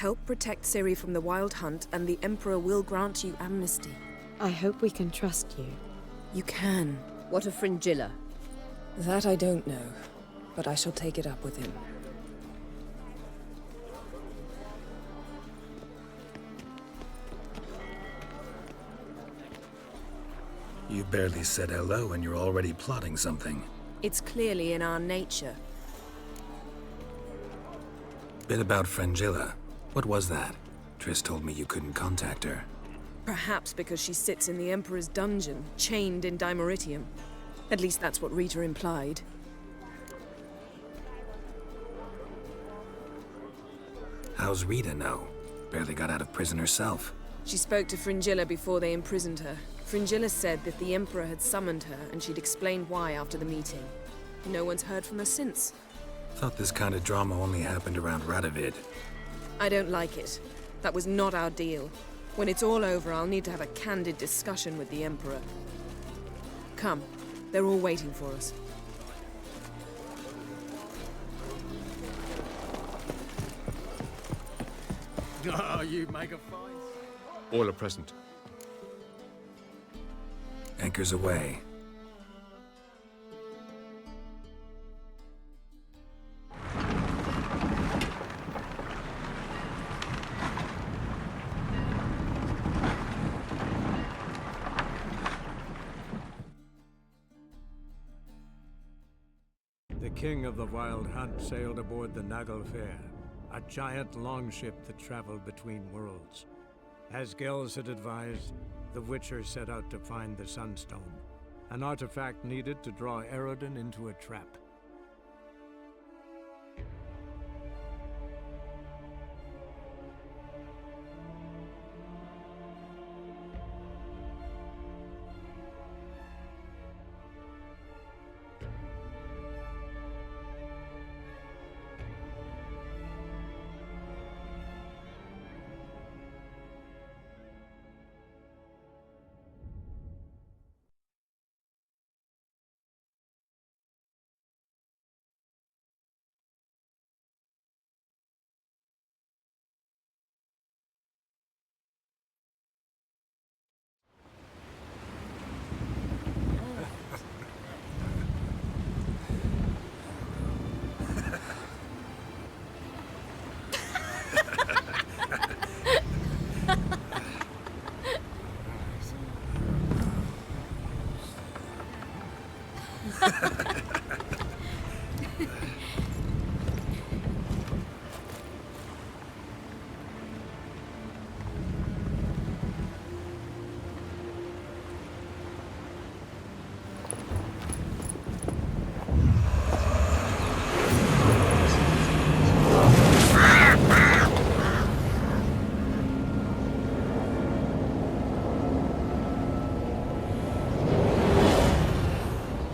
Help protect Ciri from the Wild Hunt, and the Emperor will grant you amnesty. I hope we can trust you. You can. What of Fringilla? That I don't know, but I shall take it up with him. You barely said hello and you're already plotting something. It's clearly in our nature. Bit about Fringilla. What was that? Triss told me you couldn't contact her. Perhaps because she sits in the Emperor's dungeon, chained in Dimeritium. At least that's what Rita implied. How's Rita know? Barely got out of prison herself. She spoke to Fringilla before they imprisoned her. Fringilla said that the Emperor had summoned her, and she'd explained why after the meeting. No one's heard from her since. Thought this kind of drama only happened around Radovid. I don't like it. That was not our deal. When it's all over, I'll need to have a candid discussion with the Emperor. Come, they're all waiting for us. Oh, you make a fine. All are present. Anchors away. The king of the Wild Hunt sailed aboard the Naglfar, a giant longship that traveled between worlds. As Gels had advised, the Witcher set out to find the Sunstone, an artifact needed to draw Eredin into a trap.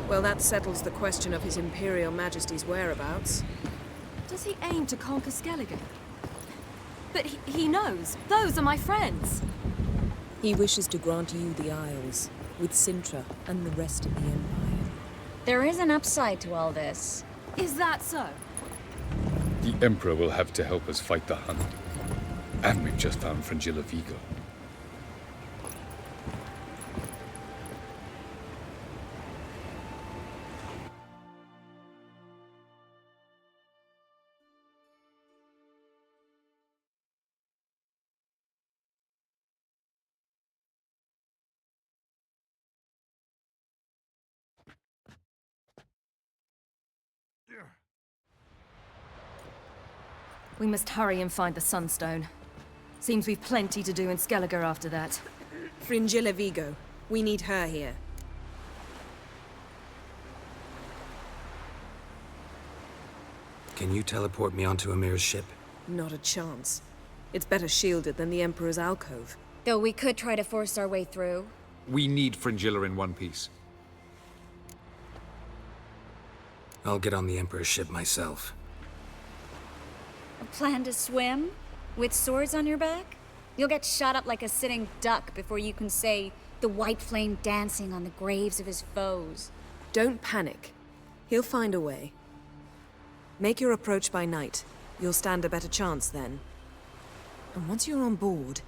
Well, that settles the question of His Imperial Majesty's whereabouts. Does he aim to conquer Skellige? But he knows. Those are my friends. He wishes to grant you the Isles, with Sintra and the rest of the Empire. There is an upside to all this. Is that so? The Emperor will have to help us fight the Hunt. And we've just found Fringilla Vigo. We must hurry and find the Sunstone. Seems we've plenty to do in Skellige after that. Fringilla Vigo. We need her here. Can you teleport me onto Amir's ship? Not a chance. It's better shielded than the Emperor's alcove. Though we could try to force our way through. We need Fringilla in one piece. I'll get on the Emperor's ship myself. A plan to swim? With swords on your back? You'll get shot up like a sitting duck before you can say, the white flame dancing on the graves of his foes. Don't panic. He'll find a way. Make your approach by night. You'll stand a better chance then. And once you're on board,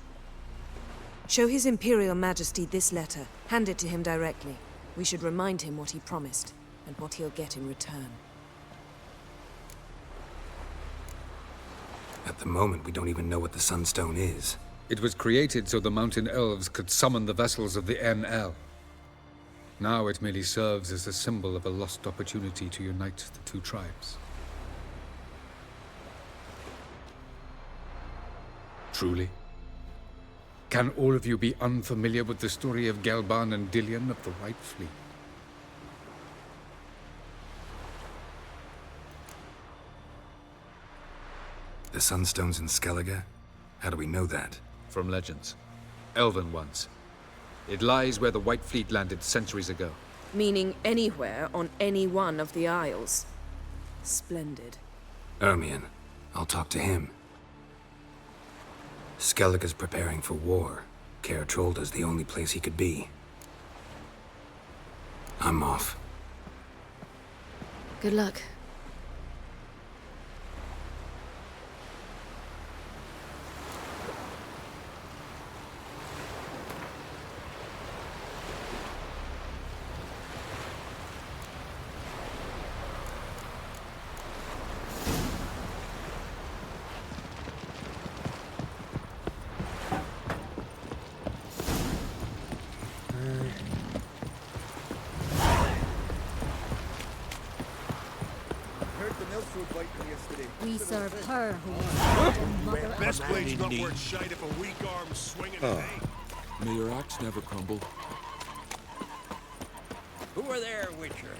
show His Imperial Majesty this letter. Hand it to him directly. We should remind him what he promised, and what he'll get in return. At the moment, we don't even know what the Sunstone is. It was created so the mountain elves could summon the vessels of the NL. Now it merely serves as a symbol of a lost opportunity to unite the two tribes. Truly? Can all of you be unfamiliar with the story of Gelban and Dillion of the White Fleet? The Sunstone's in Skellige? How do we know that? From legends. Elven ones. It lies where the White Fleet landed centuries ago. Meaning anywhere on any one of the Isles. Splendid. Ermion. I'll talk to him. Skellige's preparing for war. Caer Trolda's the only place he could be. I'm off. Good luck. We serve her who mother of Best blade's not worth shite if a weak arm's swinging in vain. May your axe never crumble. Who are there, Witcher?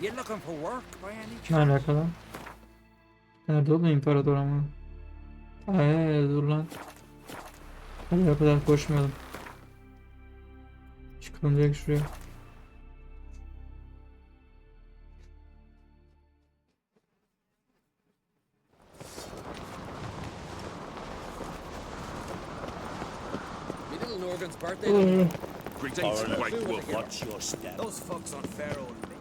You looking for work by any Ne chance? alaka lan? Nerede oğlum imparator ama? Ay dur lan. Oraya kadar koşmayalım. Çıkalım direkt şuraya. Me little Norgan's birthday. Greetings, White Wolf. Watch your step. Those fucks on Pharaoh and me.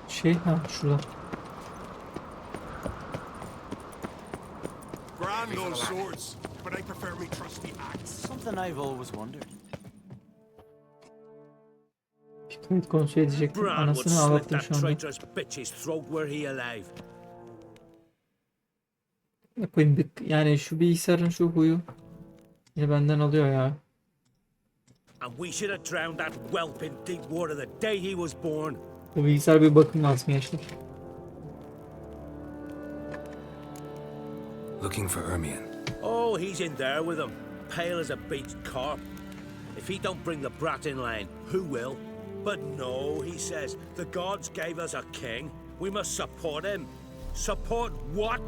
Şurada. Grand those swords, but I prefer me trusty axe. Something I've always wondered. Fikret kontrol edecektim. Bran would Anasını slit ağlattım that şu anda. traitorous bitch's throat were he alive. Ne koyayım yani şu bilgisayarın şu huyu. Yine benden alıyor ya. And we should have drowned that whelp in deep water the day he was born. Bu bilgisayar bir bakım lazım gençler. Looking for Ermion. Oh, he's in there with him, pale as a beached carp. If he don't bring the brat in line, who will? But no, he says, the gods gave us a king. We must support him. Support what?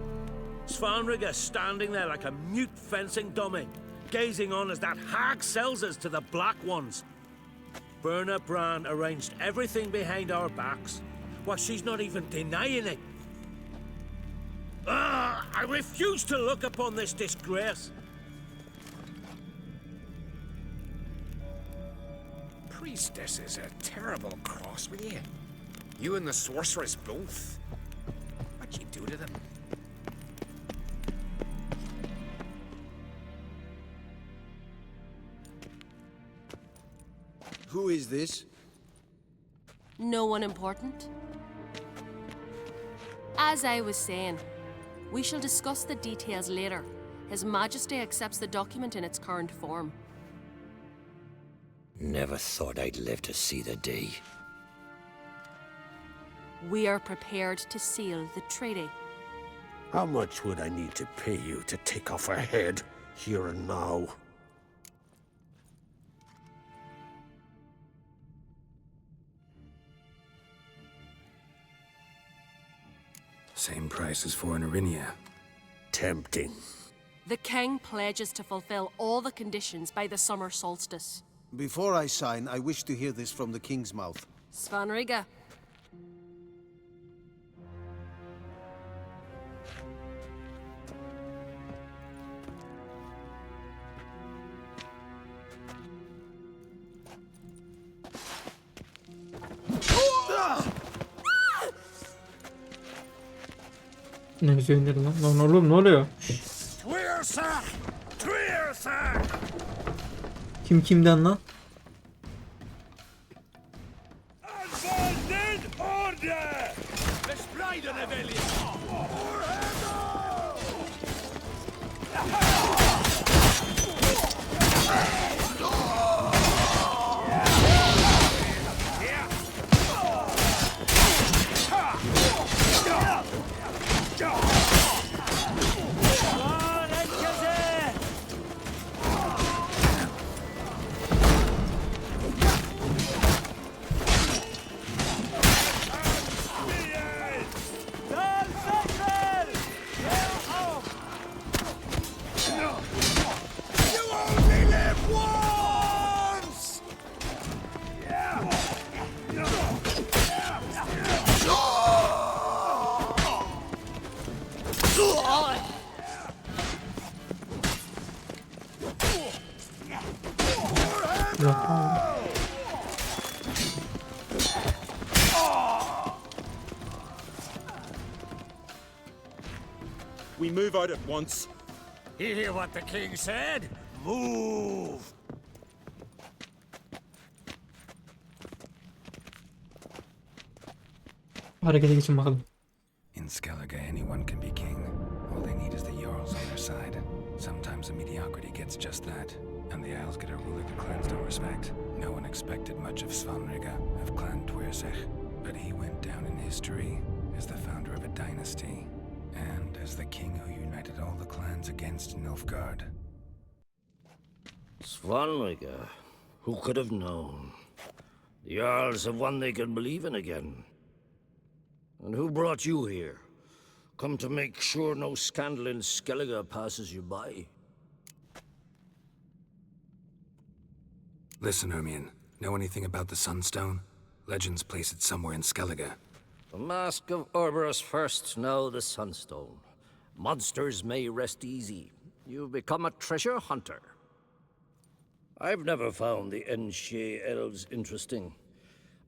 Svanrigga standing there like a mute fencing dummy, gazing on as that hag sells us to the Black Ones. Berna Bran arranged everything behind our backs. Well, she's not even denying it. I refuse to look upon this disgrace. Priestess is a terrible cross with you. You and the sorceress both. What'd you do to them? Who is this? No one important. As I was saying, we shall discuss the details later. His Majesty accepts the document in its current form. Never thought I'd live to see the day. We are prepared to seal the treaty. How much would I need to pay you to take off her head, here and now? Same price as for an Arinia. Tempting. The king pledges to fulfill all the conditions by the summer solstice. Before I sign, I wish to hear this from the king's mouth. Svanrigga. Ne güzel indirdi lan. Lan oğlum ne oluyor? Kim kimden lan? We move out at once. You hear what the king said? Move! Harekete geçin bakalım. In Skellige, anyone can be king. All they need is the Jarls on their side. Sometimes a mediocrity gets just that, and the Isles get a ruler the clans don't respect. No one expected much of Svanrige, of Clan Twersech, but he went down in history as the founder of a dynasty, and as the king who united all the clans against Nilfgaard. Svanrige, who could have known? The Jarls have one they can believe in again. And who brought you here? Come to make sure no scandal in Skellige passes you by. Listen, Hermione. Know anything about the Sunstone? Legends place it somewhere in Skellige. The Mask of Orberus first, now the Sunstone. Monsters may rest easy. You've become a treasure hunter. I've never found the Enshe elves interesting.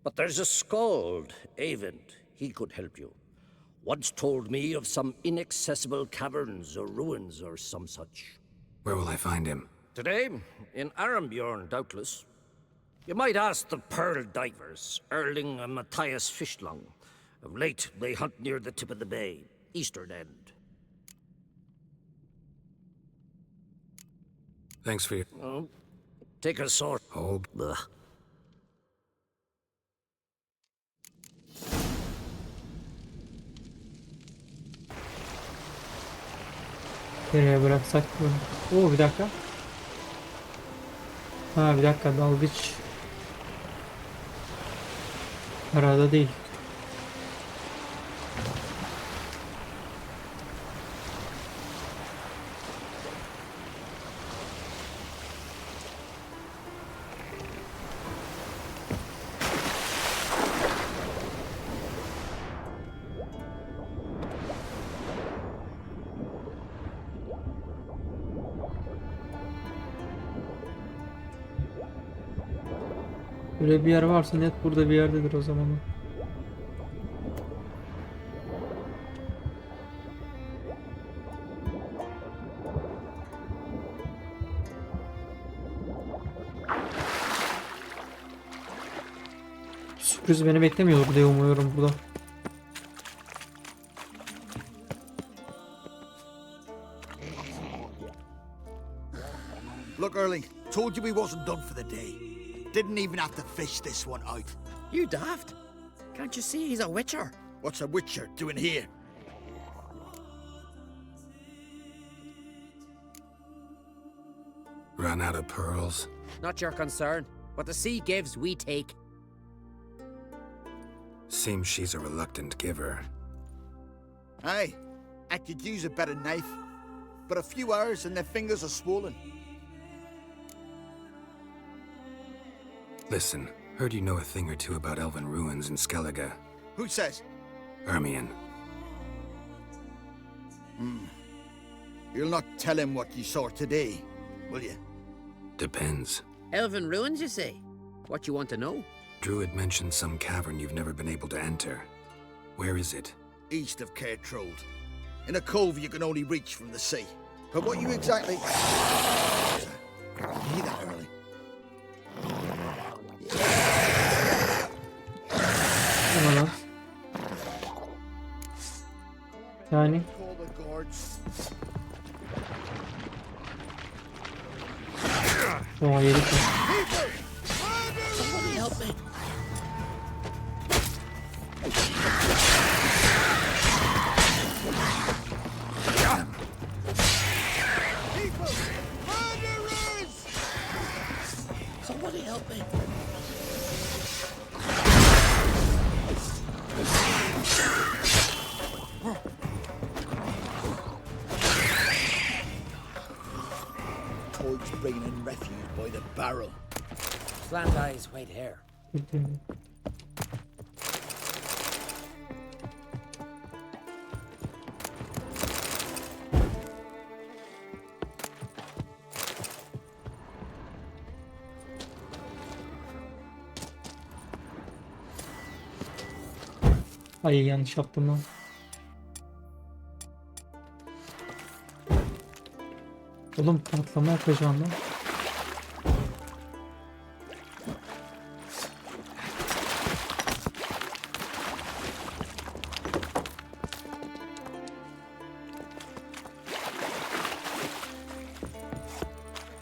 But there's a skald, Eyvind. He could help you. Once told me of some inaccessible caverns or ruins or some such. Where will I find him? Today, in Arambjorn, doubtless. You might ask the Pearl Divers, Erling and Matthias Fishlung. Of late, they hunt near the tip of the bay, eastern end. Thanks for your... Oh, take a sword. Oh. Ugh. Nereye bıraksak bunu? Oo bir dakika. Ha bir dakika, dalgıç. Arada değil. Böyle bir yer varsa net burada bir yerdedir o zaman. Sürpriz beni beklemiyordur diye umuyorum burada. Look, Erling, told you we wasn't done for the day. Didn't even have to fish this one out. You daft? Can't you see he's a witcher? What's a witcher doing here? Run out of pearls? Not your concern. What the sea gives, we take. Seems she's a reluctant giver. Aye, I could use a better knife. But a few hours and their fingers are swollen. Listen, heard you know a thing or two about elven ruins in Skellige. Who says? Hermione. You'll not tell him what you saw today, will you? Depends. Elven ruins, you say? What you want to know? Druid mentioned some cavern you've never been able to enter. Where is it? East of Cairtrode. in a cove you can only reach from the sea. But what you exactly... You hear that early? Tamam. Yani Call the guards. o yedik. Somebody help me. Somebody help me. Toad's bringing in refuge by the barrel. Slant eyes, white hair. Ay yanlış yaptım lan. Oğlum patlama yapacağım lan.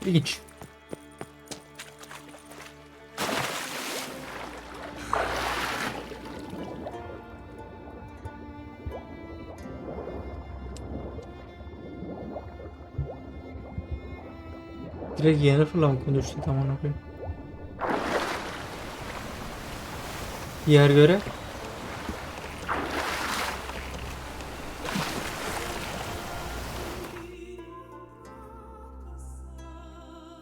İlginç. Direkt yeni fırlam konuştu tamam okuyayım. Yer göre.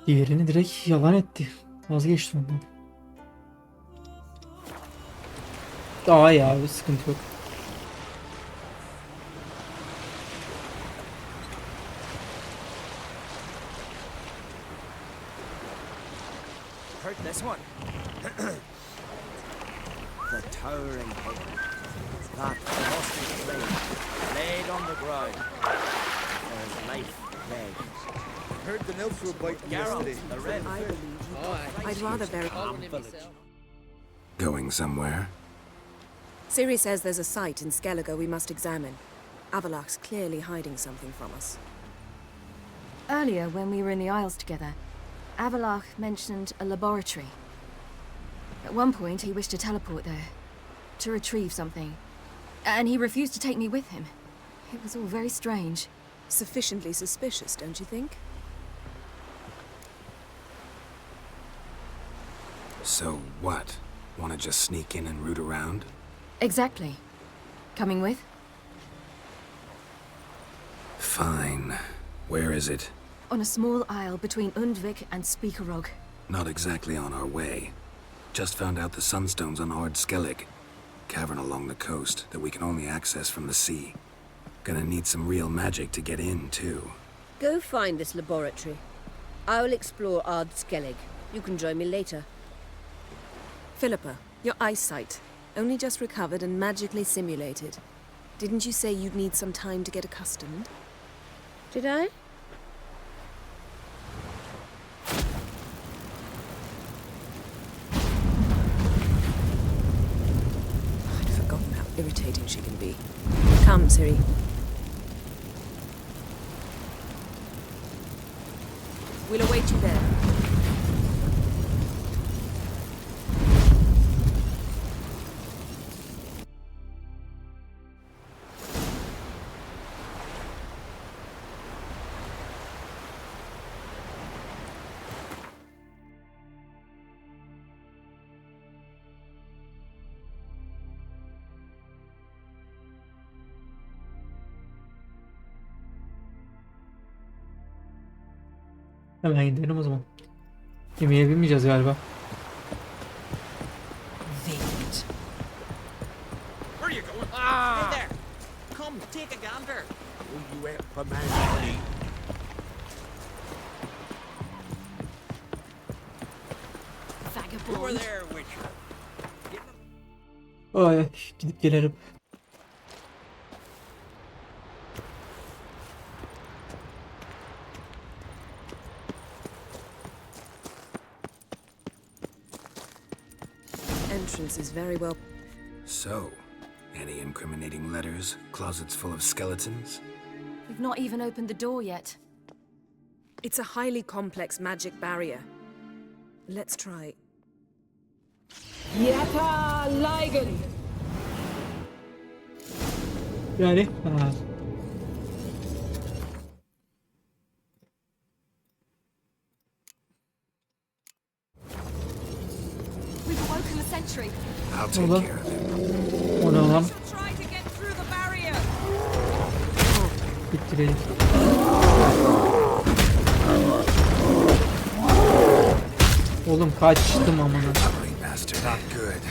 Diğerini direkt yalan etti. Vazgeçti ondan. Daha iyi abi sıkıntı yok. Heard this one. The towering head. That lusty flame laid on the ground. There's life pledged. Heard the nills were biting yesterday. The red I believe you. I'd rather bury... Going somewhere? Ciri says there's a site in Skellige we must examine. Avalach's clearly hiding something from us. Earlier, when we were in the Isles together, Avalach mentioned a laboratory. At one point, he wished to teleport there, to retrieve something. And he refused to take me with him. It was all very strange. Sufficiently suspicious, don't you think? So what? Wanna just sneak in and root around? Exactly. Coming with? Fine. Where is it? On a small isle between Undvik and Speakerog. Not exactly on our way. Just found out the sunstones on Ard Skellig. Cavern along the coast that we can only access from the sea. Gonna need some real magic to get in, too. Go find this laboratory. I will explore Ard Skellig. You can join me later. Philippa, your eyesight. Only just recovered and magically simulated. Didn't you say you'd need some time to get accustomed? Did I? I'd forgotten how irritating she can be. Come, Ciri. We'll await you there. Hemen gidelim o zaman. Yemeğe binmeyeceğiz galiba. Where are you going? Hey there! Come, take a gander. Will you help a man me? Over there, Witcher. Ay gidip gelelim. entrance is very well... So, any incriminating letters? Closets full of skeletons? We've not even opened the door yet. It's a highly complex magic barrier. Let's try. Yata Ligen! Ready? We've awoken the sentry. I'll take Hold on. care of it. O ne lan? Try to get through the barrier. Bitirelim. Oğlum kaçtım amına. Ugly bastard. Not good.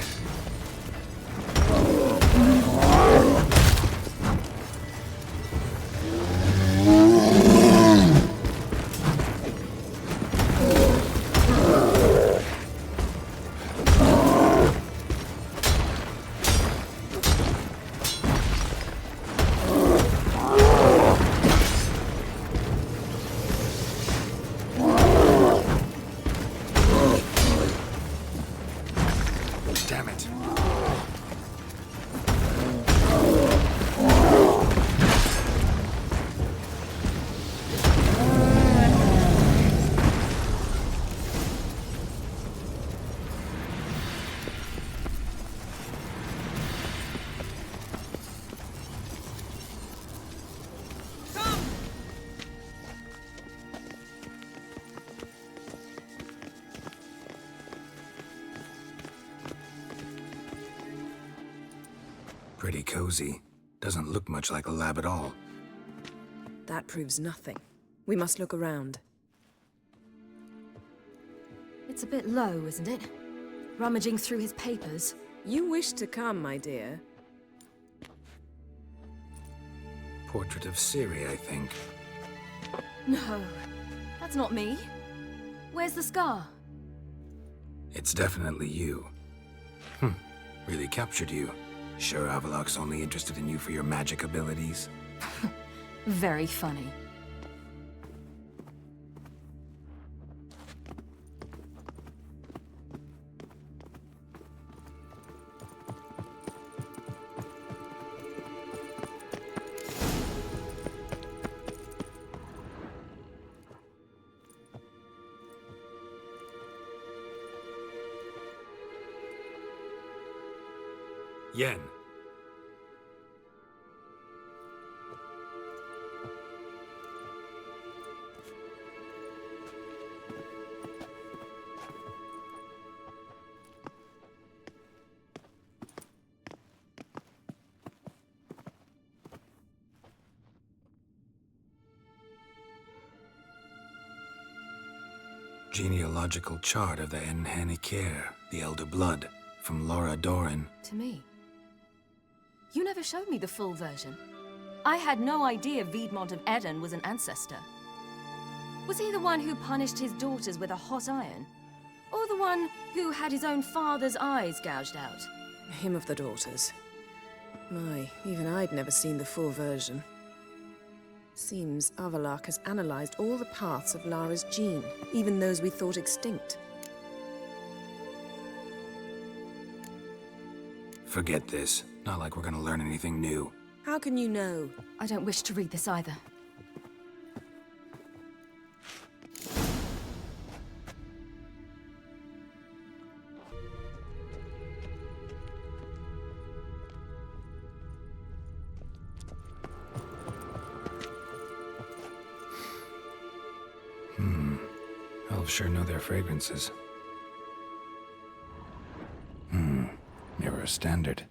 Damn it. Pretty cozy. Doesn't look much like a lab at all. That proves nothing. We must look around. It's a bit low, isn't it? Rummaging through his papers. You wish to come, my dear. Portrait of Ciri, I think. No, that's not me. Where's the scar? It's definitely you. Really captured you. Sure Avalok's only interested in you for your magic abilities? Very funny. Yen. Genealogical chart of the Enhanikir, the Elder Blood, from Laura Doran. To me. You never showed me the full version. I had no idea Viedmont of Eden was an ancestor. Was he the one who punished his daughters with a hot iron? Or the one who had his own father's eyes gouged out? Him of the daughters. My, even I'd never seen the full version. Seems Avalok has analyzed all the paths of Lara's gene, even those we thought extinct. Forget this. Not like we're gonna learn anything new. How can you know? I don't wish to read this either. Elves sure know their fragrances. Mirror standard.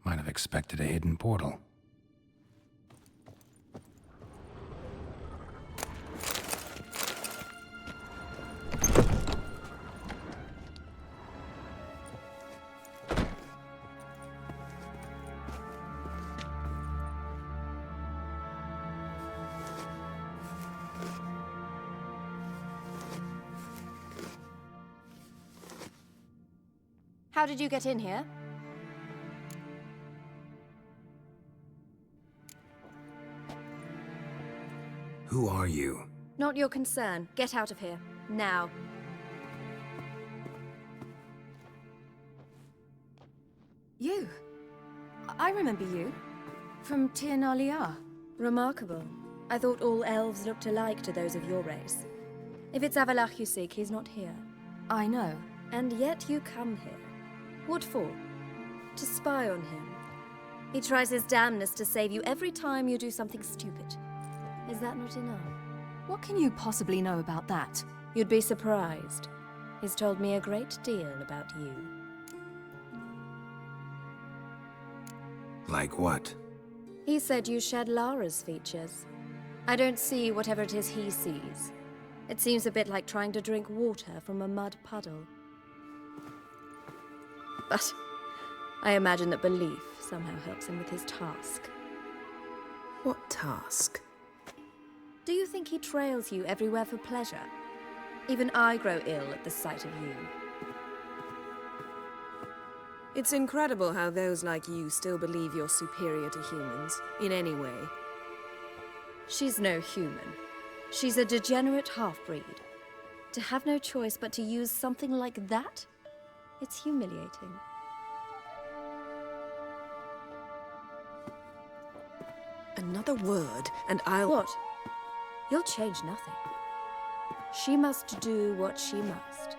Might have expected a hidden portal. How did you get in here? Who are you? Not your concern. Get out of here. Now. You. I remember you. From tcher. Remarkable. I thought all elves looked alike to those of your race. If it's Avalach you seek, he's not here. I know. And yet you come here. What for? To spy on him. He tries his damnedest to save you every time you do something stupid. Is that not enough? What can you possibly know about that? You'd be surprised. He's told me a great deal about you. Like what? He said you shared Lara's features. I don't see whatever it is he sees. It seems a bit like trying to drink water from a mud puddle. But I imagine that belief somehow helps him with his task. What task? Do you think he trails you everywhere for pleasure? Even I grow ill at the sight of you. It's incredible how those like you still believe you're superior to humans, in any way. She's no human. She's a degenerate half-breed. To have no choice but to use something like that? It's humiliating. Another word, and I'll... What? You'll change nothing. She must do what she must.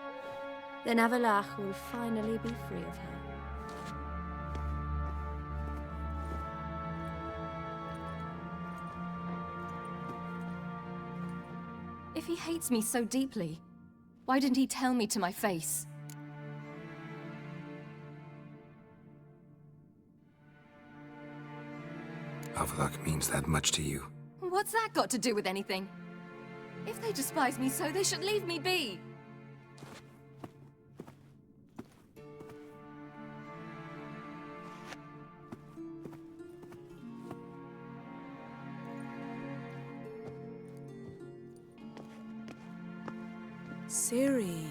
Then Avalach will finally be free of her. If he hates me so deeply, why didn't he tell me to my face? Avalach means that much to you. What's that got to do with anything? If they despise me so, they should leave me be. Ciri.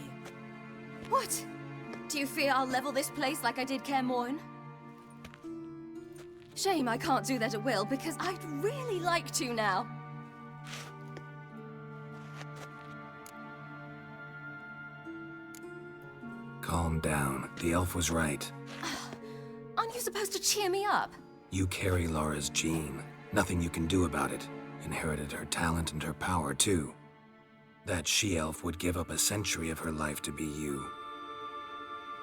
What? Do you fear I'll level this place like I did Kaer Morhen? Shame I can't do that at will, because I'd really like to now. Calm down. The elf was right. Aren't you supposed to cheer me up? You carry Lara's gene. Nothing you can do about it. Inherited her talent and her power, too. That she-elf would give up a century of her life to be you.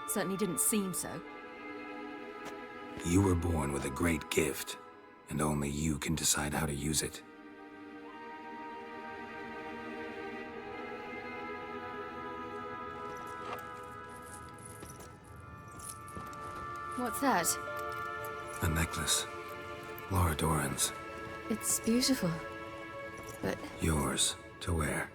Certainly didn't seem so. You were born with a great gift, and only you can decide how to use it. What's that? A necklace. Lara Doran's. It's beautiful, but... Yours to wear.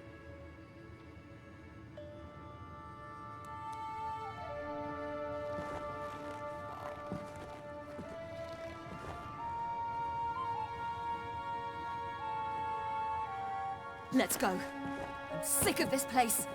Let's go. I'm sick of this place.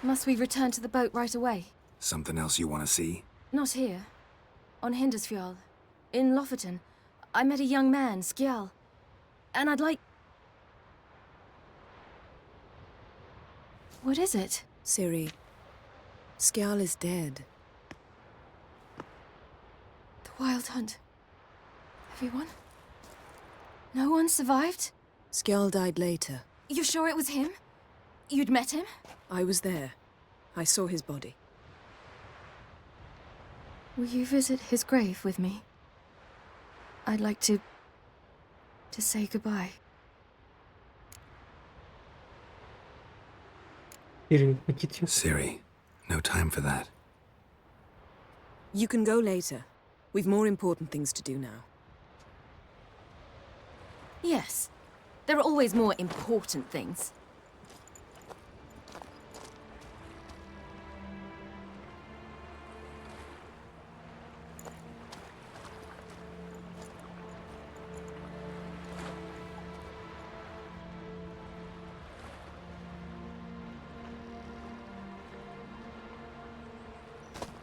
Must we return to the boat right away? Something else you want to see? Not here. On Hindersfjall. In Lofoten. I met a young man, Skjal. And I'd like... What is it? Ciri, Skjal is dead. The Wild Hunt. Everyone? No one survived? Skjal died later. You sure it was him? You'd met him? I was there. I saw his body. Will you visit his grave with me? I'd like to say goodbye. Ciri, no time for that. You can go later. We've more important things to do now. Yes. There are always more important things.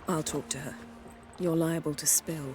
I'll talk to her. You're liable to spill.